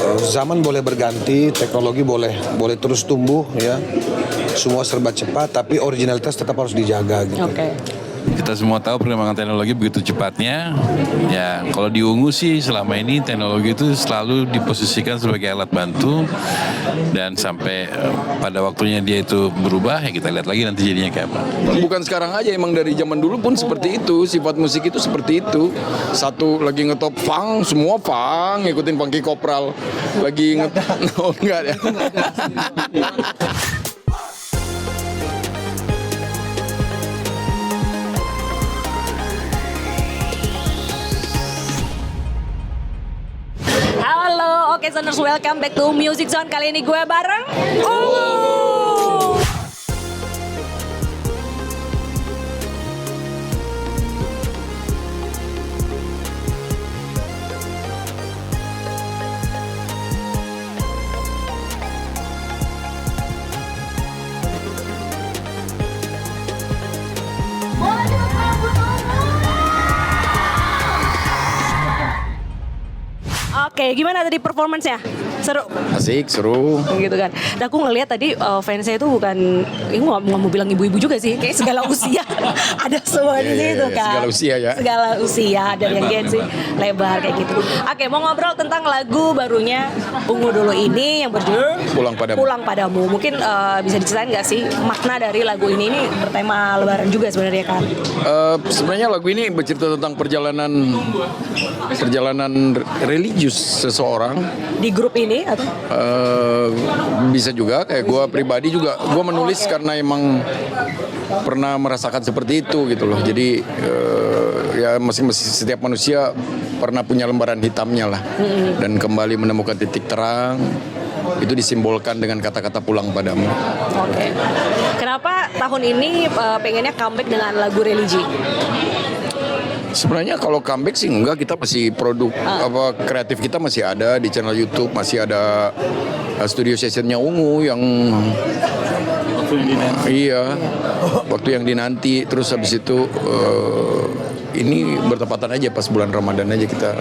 Zaman boleh berganti, teknologi boleh terus tumbuh ya. Semua serba cepat, tapi originalitas tetap harus dijaga gitu. Oke. Kita semua tahu perkembangan teknologi begitu cepatnya. Ya, kalau di Ungu sih selama ini teknologi itu selalu diposisikan sebagai alat bantu, dan sampai pada waktunya dia itu berubah, ya kita lihat lagi nanti jadinya kayak apa. Bukan sekarang aja, emang dari zaman dulu pun seperti itu. Sifat musik itu seperti itu. Satu lagi ngetop funk, semua funk, ngikutin Funky Kopral. Lagi oh enggak ya. Halo, oke Zoners, welcome back to Music Zone. Kali ini gue bareng Ungu. Oke, gimana tadi performance-nya? Seru? Asik, seru. Gitu kan. Dan aku ngelihat tadi fansnya itu bukan, ini nggak mau bilang ibu-ibu juga sih, kayak segala usia ada semua di situ kan. Segala usia ya. Segala usia, dari yang Gen Z, lebar kayak gitu. Oke, mau ngobrol tentang lagu barunya Ungu dulu ini yang berjudul Pulang Padamu. Pulang Padamu. Mungkin bisa diceritain nggak sih makna dari lagu ini bertema Lebaran juga sebenarnya kan? Sebenarnya lagu ini bercerita tentang perjalanan religius seseorang. Di grup ini atau? Bisa juga, kayak gue pribadi juga, gue menulis karena emang pernah merasakan seperti itu gitu loh. Jadi ya masing-masing setiap manusia pernah punya lembaran hitamnya lah, dan kembali menemukan titik terang. Itu disimbolkan dengan kata-kata pulang padamu. Oke. Kenapa tahun ini pengennya comeback dengan lagu religi? Sebenarnya kalau comeback sih enggak, kita masih produk kreatif kita masih ada di channel YouTube, masih ada studio sessionnya Ungu yang waktu yang dinanti. Terus habis itu ini bertepatan aja pas bulan Ramadan aja kita.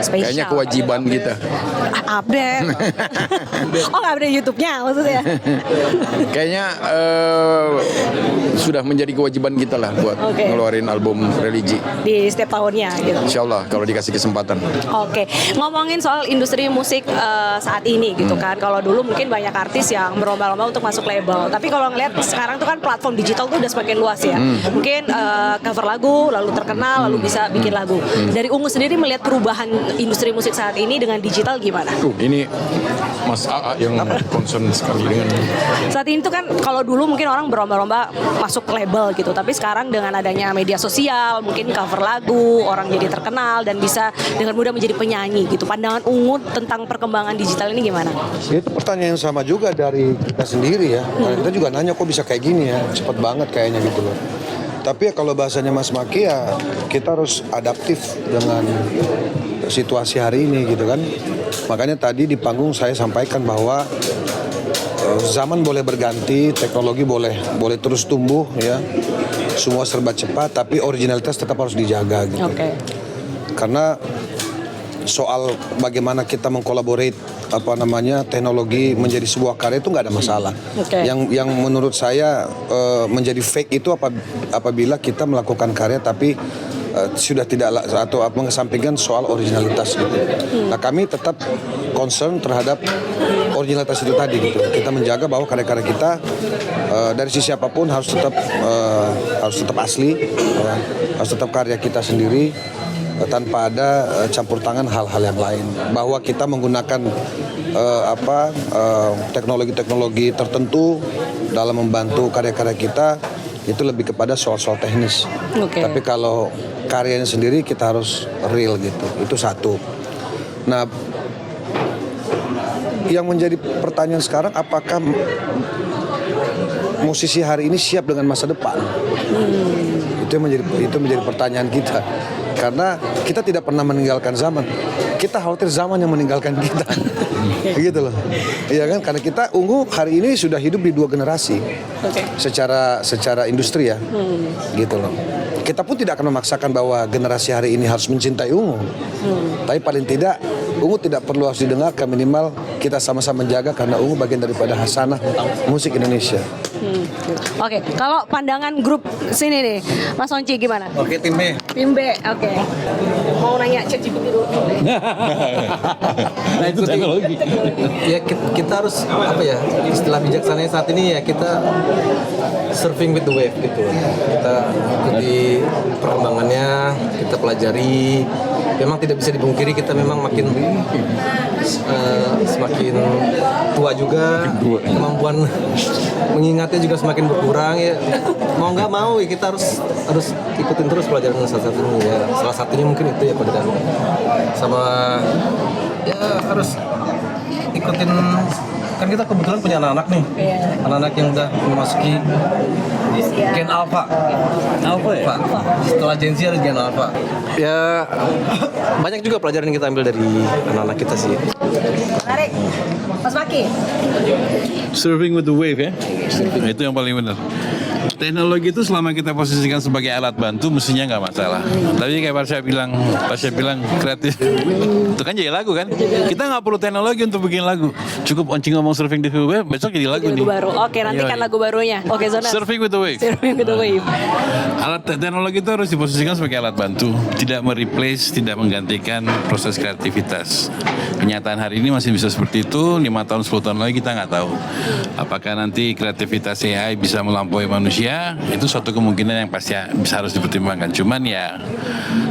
Spesial, kayaknya kewajiban kita. Update. Oh, update YouTube-nya maksudnya. Kayaknya sudah menjadi kewajiban kita lah buat ngeluarin album religi di setiap tahunnya gitu. Insya Allah kalau dikasih kesempatan. Oke, ngomongin soal industri musik saat ini gitu kan. Kalau dulu mungkin banyak artis yang berlomba-lomba untuk masuk label. Tapi kalau ngeliat sekarang tuh kan platform digital tuh udah semakin luas ya. Mungkin cover lagu lalu terkenal lalu bisa bikin lagu. Dari Ungu sendiri melihat perubahan industri musik saat ini dengan digital gimana? Ini Mas AA yang concern sekali dengan saat ini tuh kan kalau dulu mungkin orang berlomba-lomba masuk label gitu, tapi sekarang dengan adanya media sosial mungkin cover lagu orang jadi terkenal dan bisa dengan mudah menjadi penyanyi gitu. Pandangan Ungu tentang perkembangan digital ini gimana? Itu pertanyaan yang sama juga dari kita sendiri ya. Kita juga nanya kok bisa kayak gini ya, cepet banget kayaknya gitu loh. Tapi ya kalau bahasanya Mas Maki ya kita harus adaptif dengan situasi hari ini gitu kan. Makanya tadi di panggung saya sampaikan bahwa zaman boleh berganti, teknologi boleh terus tumbuh ya. Semua serba cepat, tapi originalitas tetap harus dijaga gitu. Oke. Karena soal bagaimana kita mengkolaborate teknologi menjadi sebuah karya itu nggak ada masalah. Yang menurut saya menjadi fake itu apabila kita melakukan karya tapi sudah tidak atau mengesampingkan soal originalitas gitu. Nah kami tetap concern terhadap originalitas itu tadi gitu. Kita menjaga bahwa karya-karya kita dari sisi apapun harus tetap asli, harus tetap karya kita sendiri. Tanpa ada campur tangan hal-hal yang lain. Bahwa kita menggunakan teknologi-teknologi tertentu dalam membantu karya-karya kita itu lebih kepada soal-soal teknis. Tapi kalau karyanya sendiri kita harus real gitu. Itu satu. Nah, yang menjadi pertanyaan sekarang apakah musisi hari ini siap dengan masa depan? Itu menjadi pertanyaan kita. Karena kita tidak pernah meninggalkan zaman. Kita khawatir zaman yang meninggalkan kita. Gitu loh. Iya kan? Karena kita Ungu hari ini sudah hidup di dua generasi. Secara industri ya. Gitu loh. Kita pun tidak akan memaksakan bahwa generasi hari ini harus mencintai Ungu. Tapi paling tidak Ungu tidak perlu harus didengarkan, minimal kita sama-sama menjaga karena Ungu bagian daripada hasanah musik Indonesia. Oke, kalau pandangan grup sini nih, Mas Onci gimana? Oke, tim B. Tim B, oke. Mau nanya ChatGPT dulu. Nah, itu teknologi. Ya kita harus apa ya? Istilah bijaksananya saat ini ya kita surfing with the wave gitu. Kita ikuti perkembangannya, kita pelajari. Memang tidak bisa dipungkiri kita memang makin semakin tua juga, kemampuan mengingatnya juga semakin berkurang ya. Mau nggak mau ya kita harus ikutin terus pelajaran salah satunya ya. Salah satunya mungkin itu ya Pak Dedan. Sama ya harus ikutin, kan kita kebetulan punya anak-anak nih. Anak-anak yang udah memasuki Gen Alpha. Alpha ya? Setelah Gen Z harus Gen Alpha. Ya banyak juga pelajaran yang kita ambil dari anak-anak kita sih. Menarik. Mas Maki. Surfing with the wave ya. Itu yang paling benar. Teknologi itu selama kita posisikan sebagai alat bantu mestinya nggak masalah. Tapi kayak Pasha bilang kreatif. Itu kan jadi lagu kan. Kita nggak perlu teknologi untuk bikin lagu. Cukup Onci ngomong surfing the wave, besok jadi lagu nih. Lagu baru. Oke, nantikan lagu barunya. Oke, Zona. Surfing with the wave. Surfing with the wave. Alat teknologi itu harus diposisikan sebagai alat bantu, tidak mereplace, tidak menggantikan proses kreativitas. Kenyataan hari ini masih bisa seperti itu, 5 tahun 10 tahun lagi kita nggak tahu. Apakah nanti kreativitas AI bisa melampaui manusia? Itu suatu kemungkinan yang pasti bisa harus dipertimbangkan. Cuman ya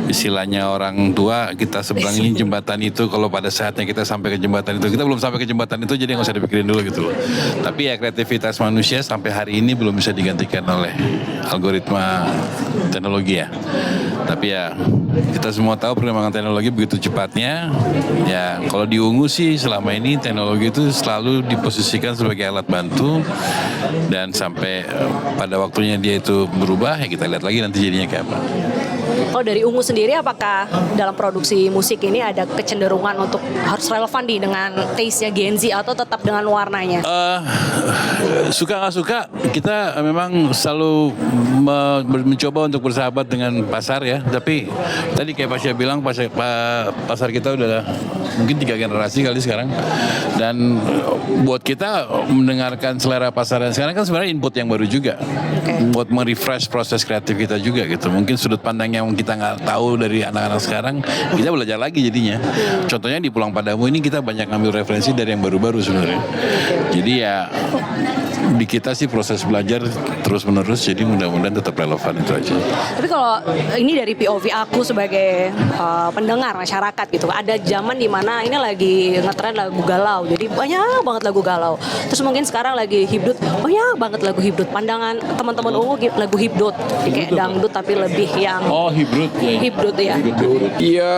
istilahnya orang tua, kita seberangi jembatan itu, kalau pada saatnya kita sampai ke jembatan itu, kita belum sampai ke jembatan itu, jadi nggak usah dipikirin dulu gitu loh. Tapi ya kreativitas manusia sampai hari ini belum bisa digantikan oleh algoritma teknologi ya. Tapi ya kita semua tahu perkembangan teknologi begitu cepatnya. Ya kalau di Ungu sih selama ini teknologi itu selalu diposisikan sebagai alat bantu, dan sampai pada waktunya dia itu berubah ya kita lihat lagi nanti jadinya kayak apa. Kalau dari Ungu sendiri, apakah dalam produksi musik ini ada kecenderungan untuk harus relevan dengan taste-nya Gen Z atau tetap dengan warnanya? Suka nggak suka, kita memang selalu mencoba untuk bersahabat dengan pasar ya. Tapi tadi kayak Pasha bilang, pasar kita udah mungkin 3 generasi kali sekarang. Dan buat kita mendengarkan selera pasar yang sekarang kan sebenarnya input yang baru juga. Buat merefresh proses kreatif kita juga gitu. Mungkin sudut pandang yang kita nggak tahu dari anak-anak sekarang, kita belajar lagi jadinya. Contohnya di Pulang Padamu ini kita banyak ngambil referensi dari yang baru-baru sebenarnya. Jadi ya di kita sih proses belajar terus menerus, jadi mudah-mudahan tetap relevan itu aja. Tapi kalau ini dari POV aku sebagai pendengar masyarakat gitu, ada zaman dimana ini lagi ngetren lagu galau, jadi banyak banget lagu galau. Terus mungkin sekarang lagi hibdut, banyak banget lagu hibdut. Pandangan teman-teman Ungu lagu hibdut, kayak dangdut tapi lebih yang Hibrid ya. hibdut ya. Iya,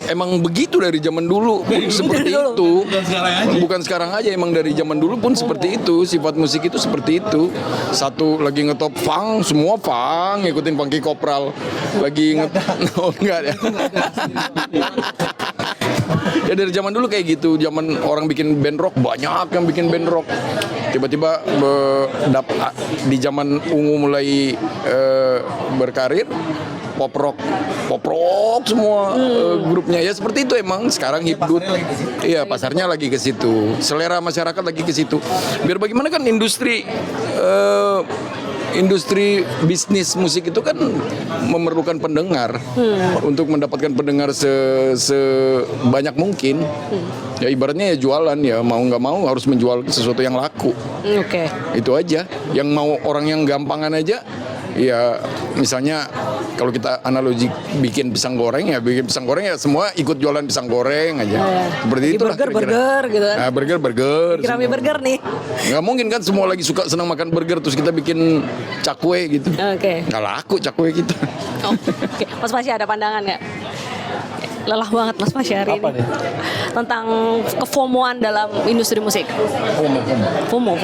emang begitu dari zaman dulu pun seperti itu. Bukan sekarang aja, emang dari zaman dulu pun seperti itu. Sifat musik itu seperti itu. Satu lagi ngetop funk, semua funk, ngikutin Funky Kopral. Lagi oh, enggak ya. Ya dari zaman dulu kayak gitu. Zaman orang bikin band rock, banyak yang bikin band rock. Tiba-tiba di zaman Ungu mulai berkarir, pop rock semua grupnya ya seperti itu. Emang sekarang hipdut, iya pasarnya lagi ke situ, selera masyarakat lagi ke situ. Biar bagaimana kan industri bisnis musik itu kan memerlukan pendengar untuk mendapatkan pendengar sebanyak mungkin. Ya ibaratnya ya jualan ya, mau nggak mau harus menjual sesuatu yang laku. Itu aja. Yang mau orang yang gampangan aja. Ya misalnya kalau kita analogi bikin pisang goreng ya semua ikut jualan pisang goreng aja. Seperti itu lah. Burger gitu kan. Nah, burger. Kirami burger nih. Nggak mungkin kan semua lagi senang makan burger terus kita bikin cakwe gitu. Nggak laku cakwe kita. Mas Pasha ada pandangan nggak? Lelah banget Mas Pasha hari ini. Tentang kefomoan dalam industri musik. FOMO.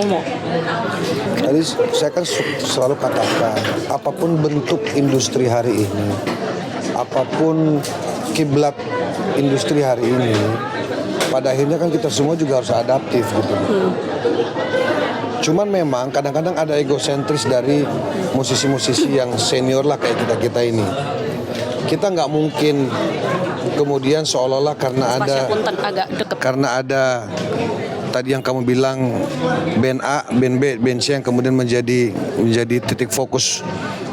Jadi saya kan selalu katakan, apapun bentuk industri hari ini, apapun kiblat industri hari ini, pada akhirnya kan kita semua juga harus adaptif gitu. Cuman memang kadang-kadang ada egosentris dari musisi-musisi yang senior lah kayak kita-kita ini. Kita nggak mungkin kemudian seolah-olah Pasya Punten agak deket. karena ada tadi yang kamu bilang band A, band B, band C yang kemudian menjadi titik fokus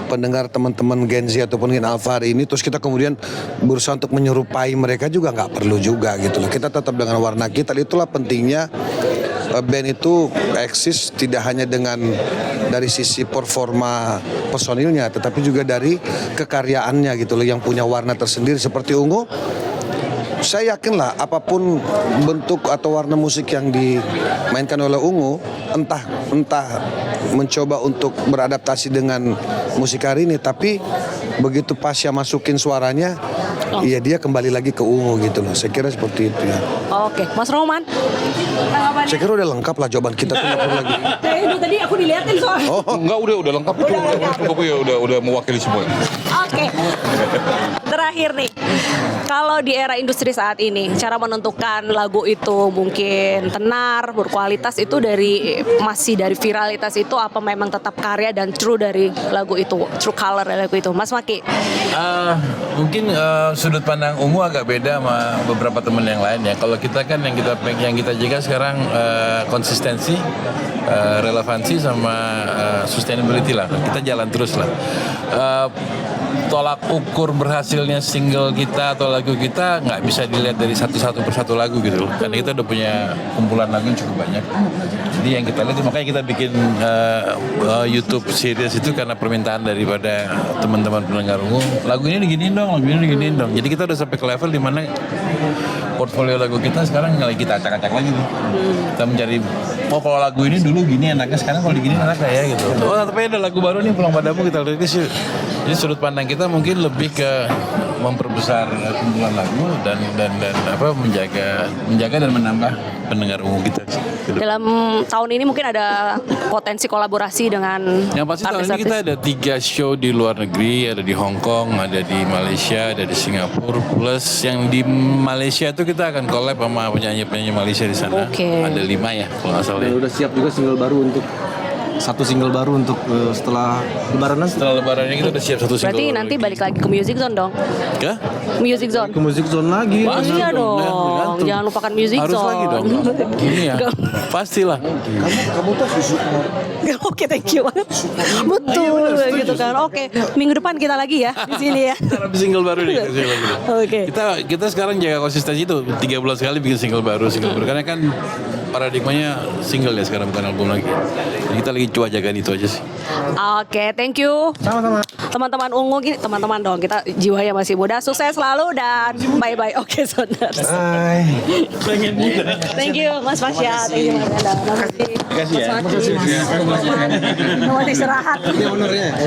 pendengar teman-teman Gen Z ataupun Gen Alpha hari ini, terus kita kemudian berusaha untuk menyerupai mereka juga nggak perlu juga gitu loh. Kita tetap dengan warna kita. Itulah pentingnya band itu eksis tidak hanya dengan dari sisi performa personilnya, tetapi juga dari kekaryaannya gitu loh, yang punya warna tersendiri seperti Ungu. Saya yakin lah apapun bentuk atau warna musik yang dimainkan oleh Ungu, entah mencoba untuk beradaptasi dengan musik hari ini, tapi begitu Pasya masukin suaranya, ya dia kembali lagi ke Ungu gitu loh. Saya kira seperti itu ya. Oke, Mas Roman. Saya kira udah lengkap lah jawaban kita tuh, nggak perlu lagi. Itu tadi aku diliatin soalnya. Enggak, udah lengkap itu. Udah mewakili semua. Oke. Terakhir nih, kalau di era industri saat ini, cara menentukan lagu itu mungkin tenar, berkualitas itu masih dari viralitas itu, apa memang tetap karya dan true dari lagu itu, true color dari lagu itu, Mas Maki? Mungkin sudut pandang Ungu agak beda sama beberapa teman yang lain ya. Kalau kita kan yang kita jaga sekarang konsistensi, relevansi sama sustainability lah. Kita jalan terus lah. Tolak ukur berhasilnya single kita atau lagu kita nggak bisa dilihat dari satu persatu lagu gitu loh. Karena kita udah punya kumpulan lagu yang cukup banyak. Jadi yang kita lihat, makanya kita bikin YouTube series itu karena permintaan daripada teman-teman pendengar Ungu. Lagu ini diginiin dong, lagu ini diginiin dong. Jadi kita udah sampai ke level dimana portfolio lagu kita sekarang lagi kita acak-acak lagi nih. Kita mencari, kalau lagu ini dulu gini enaknya, sekarang kalau digini enaknya ya gitu. Oh tapi ada lagu baru nih, Pulang Padamu, kita rilis yuk. Jadi sudut pandang kita mungkin lebih ke memperbesar kumpulan lagu dan menjaga dan menambah pendengar Ungu kita. Dalam tahun ini mungkin ada potensi kolaborasi dengan Yang pasti tahun ini kita ada 3 show di luar negeri, ada di Hong Kong, ada di Malaysia, ada di Singapura. Plus yang di Malaysia itu kita akan collab sama penyanyi-penyanyi Malaysia di sana. Oke. Ada 5 ya kalau nggak salah. Dan udah siap juga satu single baru untuk setelah Lebaran nanti. Setelah Lebaran ini kita udah siap satu single. Berarti nanti balik lagi ke Music Zone dong? Ke? Music Zone. Ke Music Zone lagi. Iya dong, jangan lupakan Music Harus Zone. lagi dong. Gini ya, pastilah. Kamu tuh support. Oke, thank you banget. Betul, gitu kan. Oke, minggu depan kita lagi ya di sini ya. Habis single baru nih. Oke. Kita sekarang jaga konsistensi itu 3 bulan sekali bikin single baru. Karena kan paradigmanya single ya sekarang, bukan album lagi. Jadi kita lagi coba jagain itu aja sih. Oke, thank you. Sama-sama. Teman-teman Ungu, teman-teman dong, kita jiwanya masih muda. Sukses selalu dan bye-bye. Oke, Sounders. Thank you, Mas Pasya. Thank you, Mas Enda. Terima kasih ya. Mas Maki. Selamat istirahat.